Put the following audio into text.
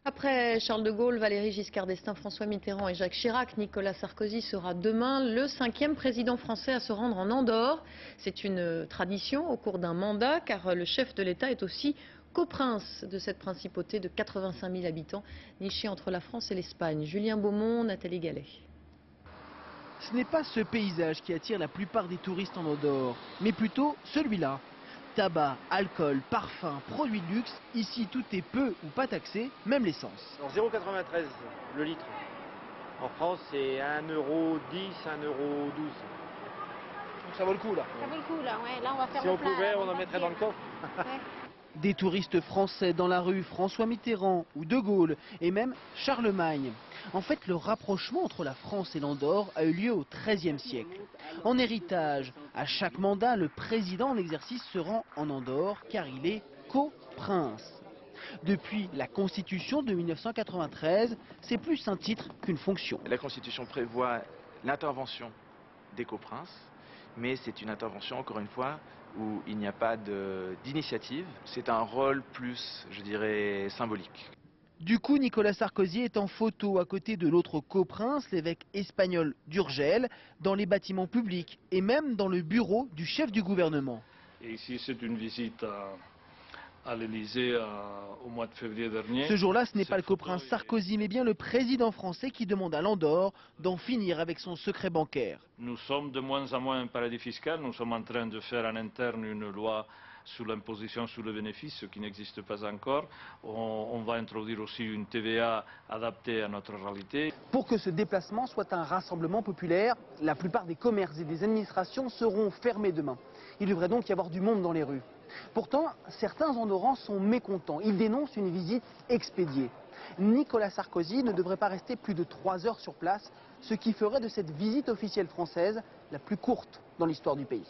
Après Charles de Gaulle, Valéry Giscard d'Estaing, François Mitterrand et Jacques Chirac, Nicolas Sarkozy sera demain le 5e président français à se rendre en Andorre. C'est une tradition au cours d'un mandat car le chef de l'État est aussi coprince de cette principauté de 85 000 habitants nichée entre la France et l'Espagne. Julien Beaumont, Nathalie Gallet. Ce n'est pas ce paysage qui attire la plupart des touristes en Andorre, mais plutôt celui-là. Tabac, alcool, parfum, produits de luxe, ici tout est peu ou pas taxé, même l'essence. 0,93 le litre. En France, c'est 1,10 €, 1,12 €. Donc ça vaut le coup là. Ça vaut le coup là, ouais. Là on va faire Si le on plein, pouvait, là, on va en mettrait partir. dans le coffre. Ouais. Des touristes français dans la rue, François Mitterrand ou De Gaulle, et même Charlemagne. En fait, le rapprochement entre la France et l'Andorre a eu lieu au XIIIe siècle. En héritage, à chaque mandat, le président en exercice se rend en Andorre car il est coprince. Depuis la Constitution de 1993, c'est plus un titre qu'une fonction. La Constitution prévoit l'intervention des coprinces, mais c'est une intervention, encore une fois, où il n'y a pas d'initiative. C'est un rôle plus, je dirais, symbolique. Du coup, Nicolas Sarkozy est en photo à côté de l'autre coprince, l'évêque espagnol d'Urgell, dans les bâtiments publics et même dans le bureau du chef du gouvernement. Et ici, c'est une visite à l'Élysée au mois de février dernier. Ce jour-là, ce n'est pas le coprince Sarkozy, mais bien le président français qui demande à l'Andorre d'en finir avec son secret bancaire. Nous sommes de moins en moins un paradis fiscal. Nous sommes en train de faire en interne une loi sur l'imposition sur le bénéfice, ce qui n'existe pas encore. On va introduire aussi une TVA adaptée à notre réalité. Pour que ce déplacement soit un rassemblement populaire, la plupart des commerces et des administrations seront fermés demain. Il devrait donc y avoir du monde dans les rues. Pourtant, certains Andorrans sont mécontents. Ils dénoncent une visite expédiée. Nicolas Sarkozy ne devrait pas rester plus de 3 heures sur place, ce qui ferait de cette visite officielle française la plus courte dans l'histoire du pays.